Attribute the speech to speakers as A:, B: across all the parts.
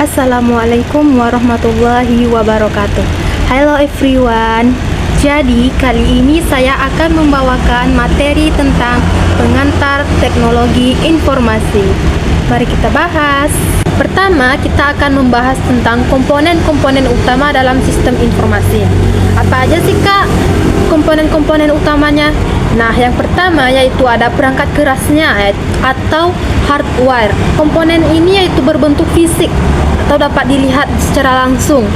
A: Assalamualaikum warahmatullahi wabarakatuh. Hello everyone. Jadi kali ini saya akan membawakan materi tentang pengantar teknologi informasi. Mari kita bahas. Pertama, kita akan membahas tentang komponen-komponen utama dalam sistem informasi. Apa aja sih Kak komponen-komponen utamanya? Nah, yang pertama yaitu ada perangkat kerasnya atau hardware. Komponen ini yaitu berbentuk fisik atau dapat dilihat secara langsung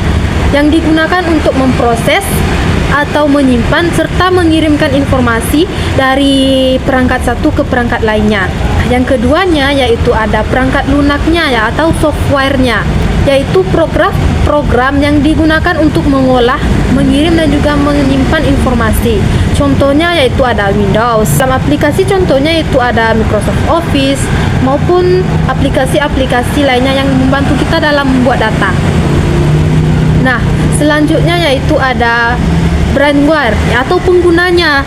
A: yang digunakan untuk memproses atau menyimpan serta mengirimkan informasi dari perangkat satu ke perangkat lainnya. Yang keduanya yaitu ada perangkat lunaknya ya atau softwarenya, yaitu program yang digunakan untuk mengolah, mengirim dan juga menyimpan informasi. Contohnya yaitu ada Windows. Dalam aplikasi contohnya yaitu ada Microsoft Office maupun aplikasi-aplikasi lainnya yang membantu kita dalam membuat data. Nah, selanjutnya yaitu ada brandware atau penggunanya.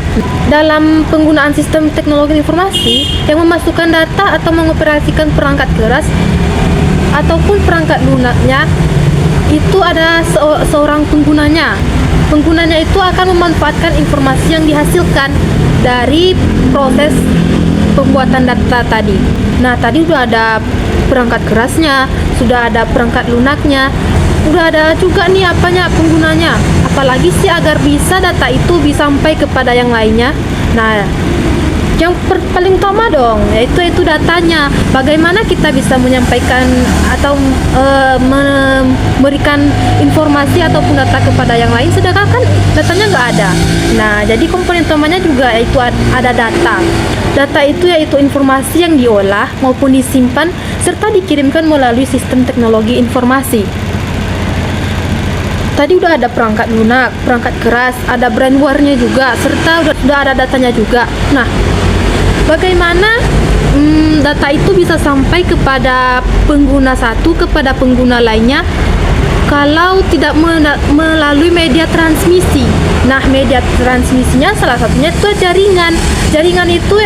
A: Dalam penggunaan sistem teknologi informasi yang memasukkan data atau mengoperasikan perangkat keras ataupun perangkat lunaknya, itu ada seorang penggunanya. Penggunanya itu akan memanfaatkan informasi yang dihasilkan dari proses pembuatan data tadi. Nah, tadi sudah ada perangkat kerasnya, sudah ada perangkat lunaknya, udah ada juga nih penggunanya. Apalagi sih agar bisa data itu bisa sampai kepada yang lainnya. Nah, yang paling utama dong yaitu datanya. Bagaimana kita bisa menyampaikan atau memberikan informasi ataupun data kepada yang lain sedangkan kan datanya nggak ada. Nah, jadi komponen utamanya juga yaitu ada data. Data itu yaitu informasi yang diolah maupun disimpan serta dikirimkan melalui sistem teknologi informasi. Tadi udah ada perangkat lunak, perangkat keras, ada brandware-nya juga, serta udah ada datanya juga. Nah, bagaimana data itu bisa sampai kepada pengguna satu kepada pengguna lainnya kalau tidak melalui media transmisi? Nah, media transmisinya salah satunya itu jaringan. Jaringan itu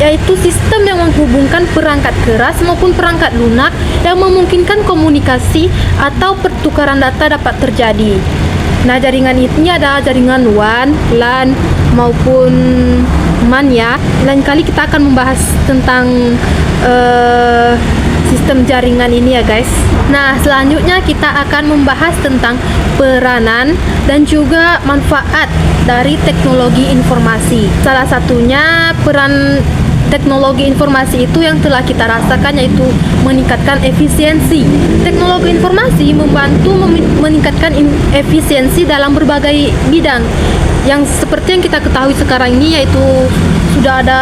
A: yaitu sistem yang menghubungkan perangkat keras maupun perangkat lunak yang memungkinkan komunikasi atau pertukaran data dapat terjadi. Nah, jaringan ini ada jaringan WAN, LAN maupun MAN ya. Lain kali kita akan membahas tentang sistem jaringan ini ya guys. Nah, selanjutnya kita akan membahas tentang peranan dan juga manfaat dari teknologi informasi. Salah satunya peran teknologi informasi itu yang telah kita rasakan yaitu meningkatkan efisiensi. Teknologi informasi membantu meningkatkan efisiensi dalam berbagai bidang. Yang seperti yang kita ketahui sekarang ini yaitu sudah ada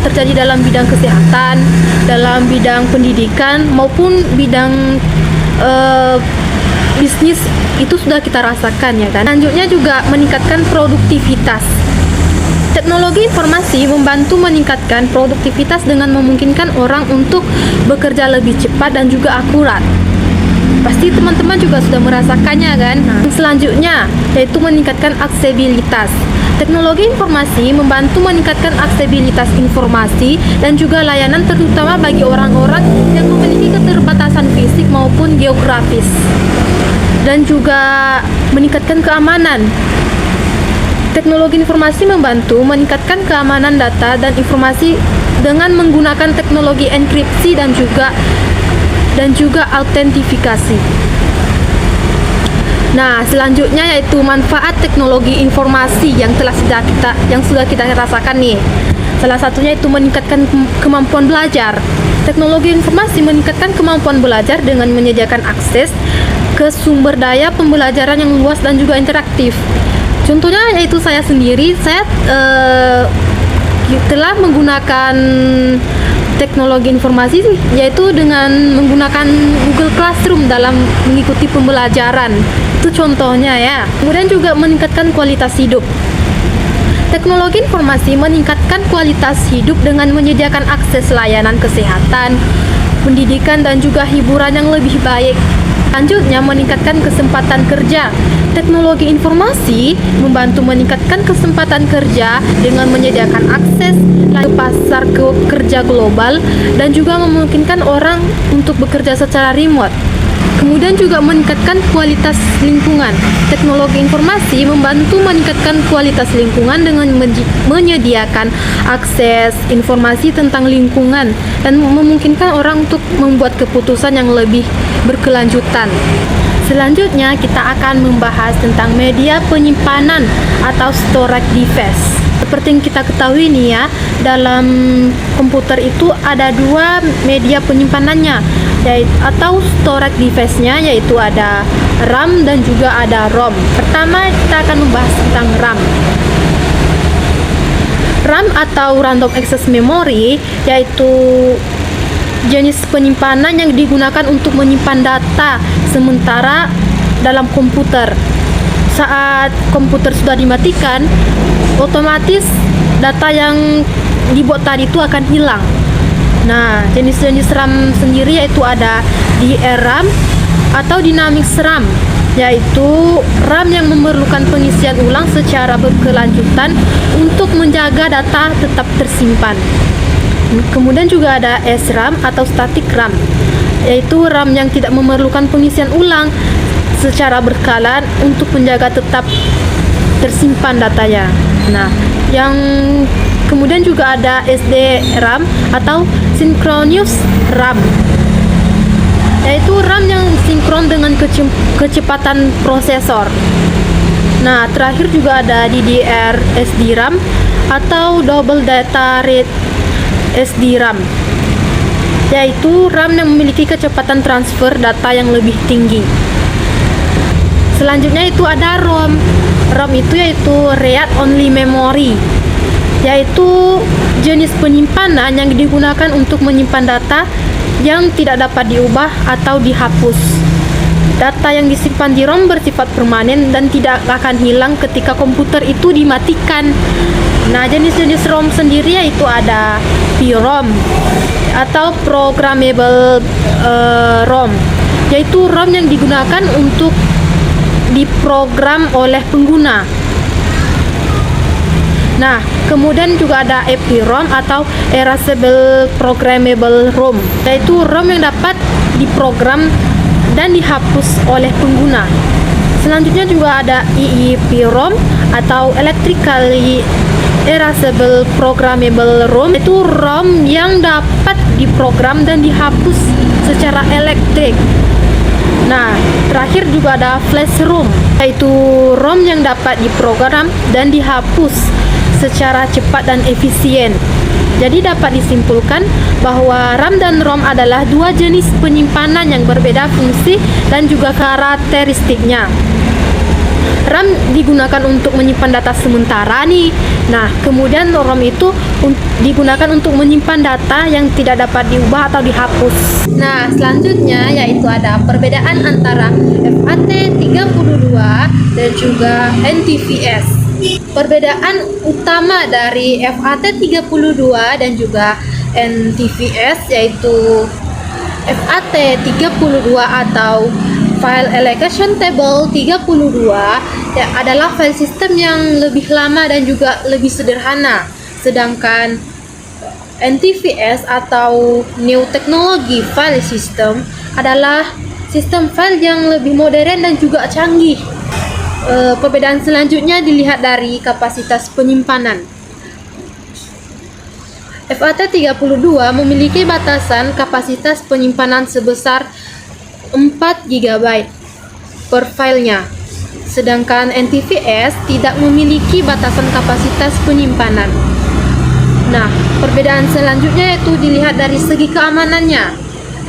A: terjadi dalam bidang kesehatan, dalam bidang pendidikan maupun bidang bisnis itu sudah kita rasakan ya kan. Selanjutnya juga meningkatkan produktivitas. Teknologi informasi membantu meningkatkan produktivitas dengan memungkinkan orang untuk bekerja lebih cepat dan juga akurat. Pasti teman-teman juga sudah merasakannya kan. Nah, selanjutnya yaitu meningkatkan aksesibilitas. Teknologi informasi membantu meningkatkan aksesibilitas informasi dan juga layanan terutama bagi orang-orang yang memiliki keterbatasan fisik maupun geografis. Dan juga meningkatkan keamanan. Teknologi informasi membantu meningkatkan keamanan data dan informasi dengan menggunakan teknologi enkripsi dan juga autentifikasi. Nah, selanjutnya yaitu manfaat teknologi informasi yang sudah kita rasakan nih. Salah satunya itu meningkatkan kemampuan belajar. Teknologi informasi meningkatkan kemampuan belajar dengan menyediakan akses ke sumber daya pembelajaran yang luas dan juga interaktif. Contohnya yaitu saya sendiri, saya telah menggunakan teknologi informasi yaitu dengan menggunakan Google Classroom dalam mengikuti pembelajaran. Itu contohnya ya. Kemudian juga meningkatkan kualitas hidup. Teknologi informasi meningkatkan kualitas hidup dengan menyediakan akses layanan kesehatan, pendidikan dan juga hiburan yang lebih baik. Selanjutnya, meningkatkan kesempatan kerja. Teknologi informasi membantu meningkatkan kesempatan kerja dengan menyediakan akses ke pasar kerja global dan juga memungkinkan orang untuk bekerja secara remote. Kemudian juga meningkatkan kualitas lingkungan. Teknologi informasi membantu meningkatkan kualitas lingkungan dengan menyediakan akses informasi tentang lingkungan dan memungkinkan orang untuk membuat keputusan yang lebih berkelanjutan. Selanjutnya kita akan membahas tentang media penyimpanan atau storage device. Seperti yang kita ketahui nih ya, dalam komputer itu ada dua media penyimpanannya, yaitu atau storage device-nya, yaitu ada RAM dan juga ada ROM. Pertama kita akan membahas tentang RAM. RAM atau Random Access Memory yaitu jenis penyimpanan yang digunakan untuk menyimpan data sementara dalam komputer. Saat komputer sudah dimatikan, otomatis data yang dibuat tadi itu akan hilang. Nah, jenis-jenis RAM sendiri yaitu ada DRAM atau Dynamic RAM, yaitu RAM yang memerlukan pengisian ulang secara berkelanjutan untuk menjaga data tetap tersimpan. Kemudian juga ada SRAM atau Static RAM, yaitu RAM yang tidak memerlukan pengisian ulang secara berkala untuk menjaga tetap tersimpan datanya. Nah, yang kemudian juga ada SDRAM atau Synchronous RAM, yaitu RAM yang sinkron dengan kecepatan prosesor. Nah, terakhir juga ada DDR SDRAM atau Double Data Rate SDRAM, yaitu RAM yang memiliki kecepatan transfer data yang lebih tinggi. Selanjutnya itu ada ROM. ROM itu yaitu Read Only Memory, yaitu jenis penyimpanan yang digunakan untuk menyimpan data yang tidak dapat diubah atau dihapus. Data yang disimpan di ROM bersifat permanen dan tidak akan hilang ketika komputer itu dimatikan. Nah, jenis-jenis ROM sendiri yaitu ada PROM atau Programmable ROM, yaitu ROM yang digunakan untuk diprogram oleh pengguna. Nah, kemudian juga ada EPROM atau Erasable Programmable ROM, yaitu ROM yang dapat diprogram dan dihapus oleh pengguna. Selanjutnya juga ada EEPROM atau Electrically Erasable Programmable ROM, yaitu ROM yang dapat diprogram dan dihapus secara elektrik. Nah, terakhir juga ada Flash ROM, yaitu ROM yang dapat diprogram dan dihapus secara cepat dan efisien. Jadi dapat disimpulkan bahwa RAM dan ROM adalah dua jenis penyimpanan yang berbeda fungsi dan juga karakteristiknya. RAM digunakan untuk menyimpan data sementara nih. Nah, kemudian ROM itu digunakan untuk menyimpan data yang tidak dapat diubah atau dihapus. Nah, selanjutnya yaitu ada perbedaan antara FAT32 dan juga NTFS. Perbedaan utama dari FAT32 dan juga NTFS yaitu FAT32 atau File Allocation Table 32 ya, adalah file sistem yang lebih lama dan juga lebih sederhana. Sedangkan NTFS atau New Technology File System adalah sistem file yang lebih modern dan juga canggih. Perbedaan selanjutnya dilihat dari kapasitas penyimpanan. FAT32 memiliki batasan kapasitas penyimpanan sebesar 4 GB per filenya, sedangkan NTFS tidak memiliki batasan kapasitas penyimpanan. Nah, perbedaan selanjutnya yaitu dilihat dari segi keamanannya.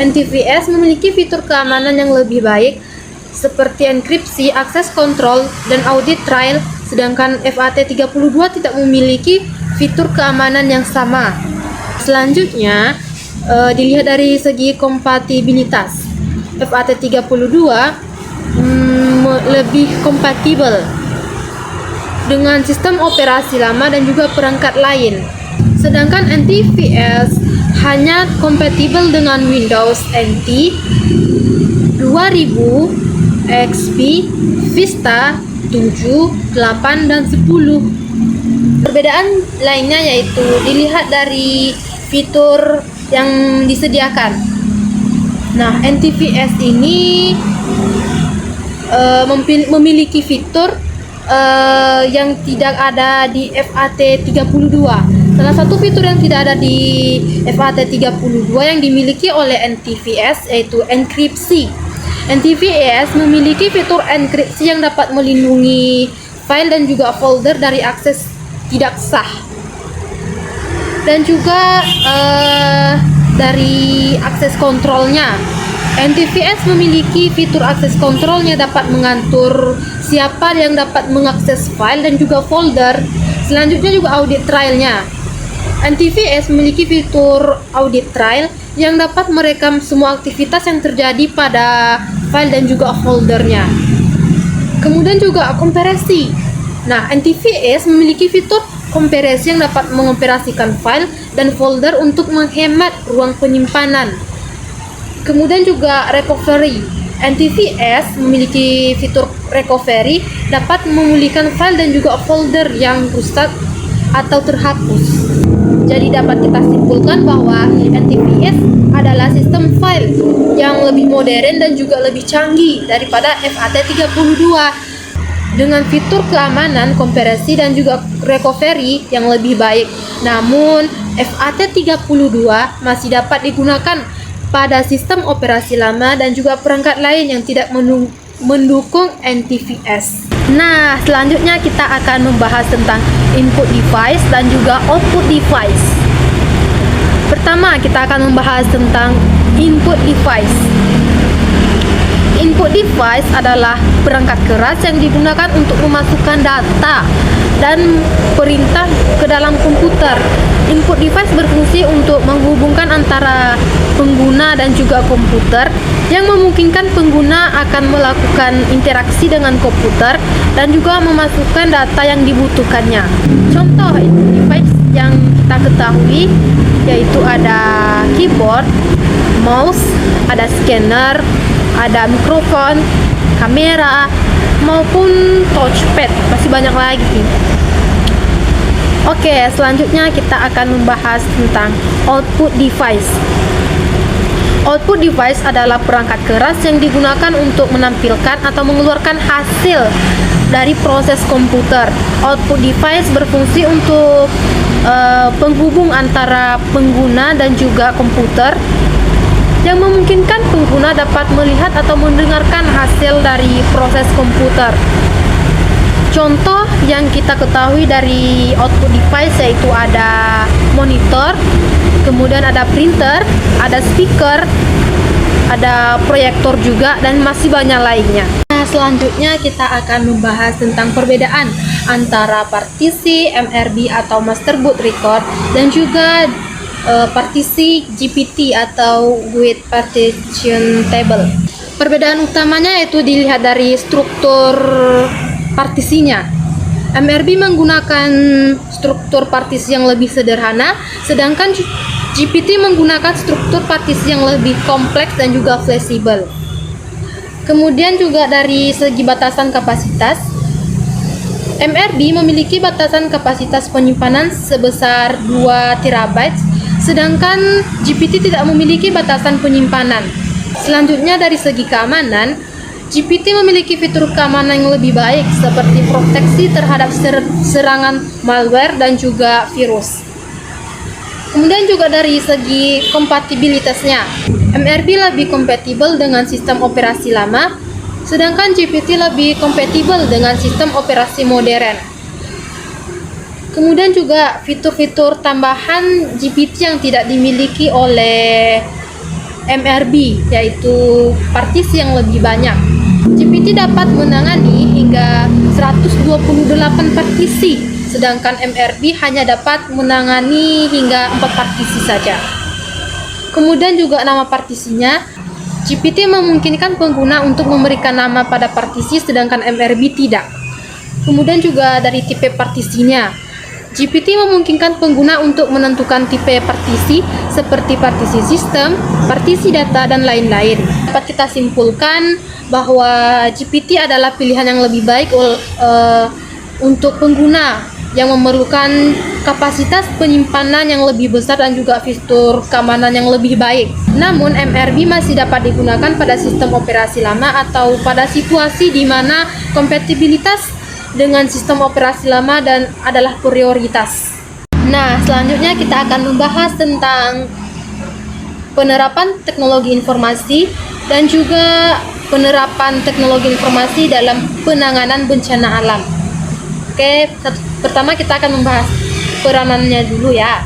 A: NTFS memiliki fitur keamanan yang lebih baik seperti enkripsi, akses kontrol, dan audit trail, sedangkan FAT32 tidak memiliki fitur keamanan yang sama. Selanjutnya, dilihat dari segi kompatibilitas. FAT32 lebih kompatibel dengan sistem operasi lama dan juga perangkat lain. Sedangkan NTFS hanya kompatibel dengan Windows NT 2000, XP, Vista 7, 8, dan 10. Perbedaan lainnya yaitu dilihat dari fitur yang disediakan. Nah, NTFS ini memiliki fitur yang tidak ada di FAT32. Salah satu fitur yang tidak ada di FAT32 yang dimiliki oleh NTFS yaitu enkripsi. NTFS memiliki fitur enkripsi yang dapat melindungi file dan juga folder dari akses tidak sah. Dan juga dari akses kontrolnya. NTFS memiliki fitur akses kontrolnya dapat mengatur siapa yang dapat mengakses file dan juga folder. Selanjutnya juga audit trailnya. NTFS memiliki fitur audit trail yang dapat merekam semua aktivitas yang terjadi pada file dan juga foldernya. Kemudian juga kompresi. Nah, NTFS memiliki fitur kompresi yang dapat mengoperasikan file dan folder untuk menghemat ruang penyimpanan. Kemudian juga recovery. NTFS memiliki fitur recovery dapat memulihkan file dan juga folder yang rusak atau terhapus. Jadi dapat kita simpulkan bahwa NTFS adalah sistem file yang lebih modern dan juga lebih canggih daripada FAT32 dengan fitur keamanan, kompresi dan juga recovery yang lebih baik. Namun FAT32 masih dapat digunakan pada sistem operasi lama dan juga perangkat lain yang tidak mendukung NTFS. Nah, selanjutnya kita akan membahas tentang input device dan juga output device. Pertama, kita akan membahas tentang input device. Input device adalah perangkat keras yang digunakan untuk memasukkan data dan perintah ke dalam komputer. Input device berfungsi untuk menghubungkan antara pengguna dan juga komputer, yang memungkinkan pengguna akan melakukan interaksi dengan komputer dan juga memasukkan data yang dibutuhkannya. Contoh input device yang kita ketahui yaitu ada keyboard, mouse, ada scanner, ada mikrofon, kamera, maupun touchpad. Masih banyak lagi. Oke, selanjutnya kita akan membahas tentang output device. Output device adalah perangkat keras yang digunakan untuk menampilkan atau mengeluarkan hasil dari proses komputer. Output device berfungsi untuk penghubung antara pengguna dan juga komputer, yang memungkinkan pengguna dapat melihat atau mendengarkan hasil dari proses komputer. Contoh yang kita ketahui dari output device yaitu ada monitor, kemudian ada printer, ada speaker, ada proyektor juga, dan masih banyak lainnya. Nah, selanjutnya kita akan membahas tentang perbedaan antara partisi MRB atau master boot record dan juga partisi GPT atau with partition table. Perbedaan utamanya yaitu dilihat dari struktur partisinya. MRB menggunakan struktur partisi yang lebih sederhana, sedangkan GPT menggunakan struktur partisi yang lebih kompleks dan juga fleksibel. Kemudian juga dari segi batasan kapasitas, MRB memiliki batasan kapasitas penyimpanan sebesar 2 TB, sedangkan GPT tidak memiliki batasan penyimpanan. Selanjutnya dari segi keamanan, GPT memiliki fitur keamanan yang lebih baik seperti proteksi terhadap serangan malware dan juga virus. Kemudian juga dari segi kompatibilitasnya, MRB lebih kompatibel dengan sistem operasi lama, sedangkan GPT lebih kompatibel dengan sistem operasi modern. Kemudian juga fitur-fitur tambahan GPT yang tidak dimiliki oleh MRB, yaitu partisi yang lebih banyak. GPT dapat menangani hingga 128 partisi, sedangkan MRB hanya dapat menangani hingga 4 partisi saja. Kemudian juga nama partisinya, GPT memungkinkan pengguna untuk memberikan nama pada partisi, sedangkan MRB tidak. Kemudian juga dari tipe partisinya, GPT memungkinkan pengguna untuk menentukan tipe partisi seperti partisi sistem, partisi data, dan lain-lain. Dapat kita simpulkan bahwa GPT adalah pilihan yang lebih baik untuk pengguna yang memerlukan kapasitas penyimpanan yang lebih besar dan juga fitur keamanan yang lebih baik. Namun, MRB masih dapat digunakan pada sistem operasi lama atau pada situasi di mana kompatibilitas dengan sistem operasi lama dan adalah prioritas. Nah, selanjutnya kita akan membahas tentang penerapan teknologi informasi dan juga penerapan teknologi informasi dalam penanganan bencana alam. Oke, pertama kita akan membahas peranannya dulu ya.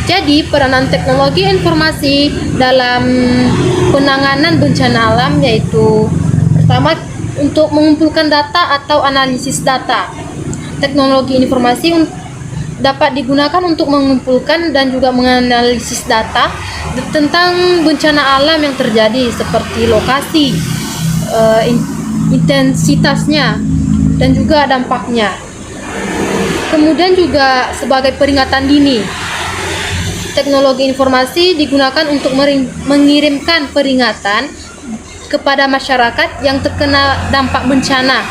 A: Jadi, peranan teknologi informasi dalam penanganan bencana alam yaitu pertama untuk mengumpulkan data atau analisis data. Teknologi informasi dapat digunakan untuk mengumpulkan dan juga menganalisis data tentang bencana alam yang terjadi seperti lokasi, intensitasnya, dan juga dampaknya. Kemudian juga sebagai peringatan dini. Teknologi informasi digunakan untuk mengirimkan peringatan kepada masyarakat yang terkena dampak bencana,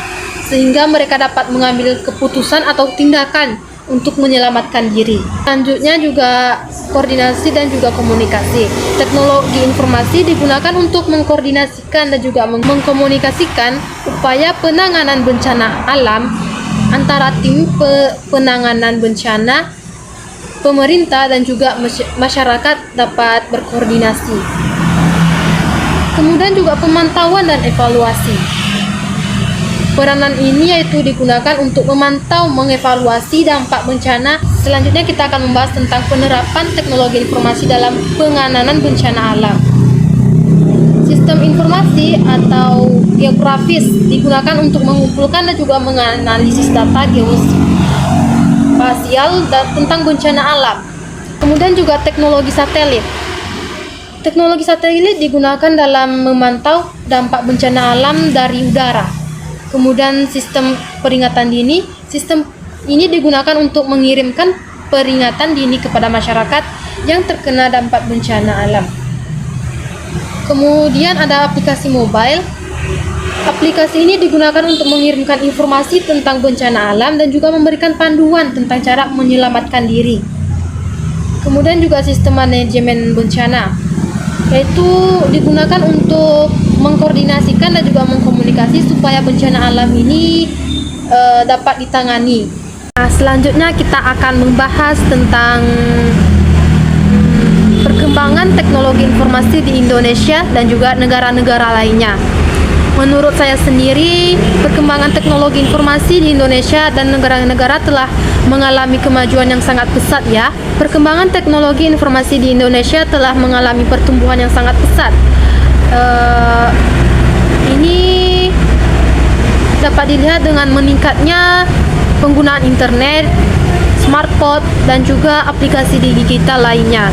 A: sehingga mereka dapat mengambil keputusan atau tindakan untuk menyelamatkan diri. Selanjutnya juga koordinasi dan juga komunikasi. Teknologi informasi digunakan untuk mengkoordinasikan dan juga mengkomunikasikan upaya penanganan bencana alam antara tim penanganan bencana, pemerintah, dan juga masyarakat dapat berkoordinasi. Kemudian juga pemantauan dan evaluasi. Peranan ini yaitu digunakan untuk memantau, mengevaluasi dampak bencana. Selanjutnya kita akan membahas tentang penerapan teknologi informasi dalam penanganan bencana alam. Sistem informasi atau geografis digunakan untuk mengumpulkan dan juga menganalisis data geospasial tentang bencana alam. Kemudian juga teknologi satelit. Teknologi satelit digunakan dalam memantau dampak bencana alam dari udara. Kemudian sistem peringatan dini. Sistem ini digunakan untuk mengirimkan peringatan dini kepada masyarakat yang terkena dampak bencana alam. Kemudian ada aplikasi mobile. Aplikasi ini digunakan untuk mengirimkan informasi tentang bencana alam dan juga memberikan panduan tentang cara menyelamatkan diri. Kemudian juga sistem manajemen bencana, yaitu digunakan untuk mengkoordinasikan dan juga mengkomunikasi supaya bencana alam ini dapat ditangani. Nah, selanjutnya kita akan membahas tentang perkembangan teknologi informasi di Indonesia dan juga negara-negara lainnya. Menurut saya sendiri, perkembangan teknologi informasi di Indonesia dan negara-negara telah mengalami kemajuan yang sangat pesat ya. Perkembangan teknologi informasi di Indonesia telah mengalami pertumbuhan yang sangat pesat. Ini dapat dilihat dengan meningkatnya penggunaan internet, smartphone, dan juga aplikasi digital lainnya.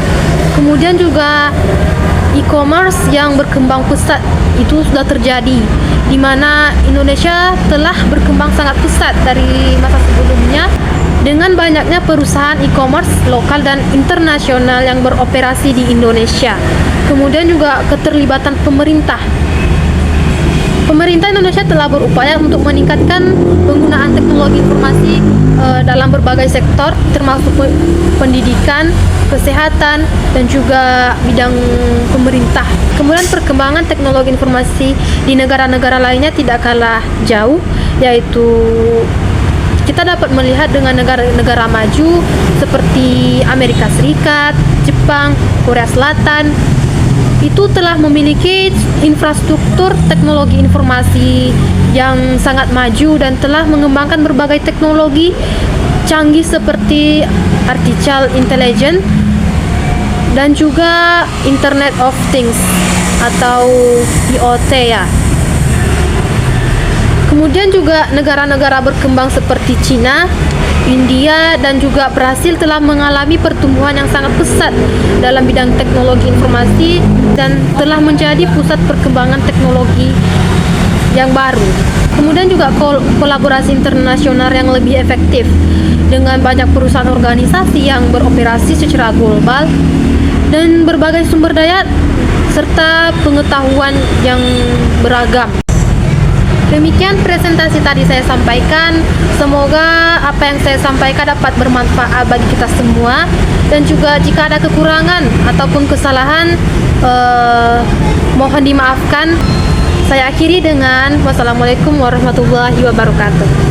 A: Kemudian juga e-commerce yang berkembang pesat itu sudah terjadi, di mana Indonesia telah berkembang sangat pesat dari masa sebelumnya dengan banyaknya perusahaan e-commerce lokal dan internasional yang beroperasi di Indonesia. Kemudian juga keterlibatan pemerintah. Pemerintah Indonesia telah berupaya untuk meningkatkan penggunaan teknologi informasi dalam berbagai sektor, termasuk pendidikan, kesehatan, dan juga bidang pemerintah. Kemudian perkembangan teknologi informasi di negara-negara lainnya tidak kalah jauh, yaitu kita dapat melihat dengan negara-negara maju seperti Amerika Serikat, Jepang, Korea Selatan. Itu telah memiliki infrastruktur teknologi informasi yang sangat maju dan telah mengembangkan berbagai teknologi canggih seperti artificial intelligence dan juga Internet of Things atau IoT ya. Kemudian juga negara-negara berkembang seperti Cina, India, dan juga Brasil telah mengalami pertumbuhan yang sangat pesat dalam bidang teknologi informasi dan telah menjadi pusat perkembangan teknologi yang baru. Kemudian juga kolaborasi internasional yang lebih efektif dengan banyak perusahaan organisasi yang beroperasi secara global dan berbagai sumber daya serta pengetahuan yang beragam. Demikian presentasi tadi saya sampaikan. Semoga apa yang saya sampaikan dapat bermanfaat bagi kita semua. Dan juga jika ada kekurangan ataupun kesalahan, mohon dimaafkan. Saya akhiri dengan wassalamualaikum warahmatullahi wabarakatuh.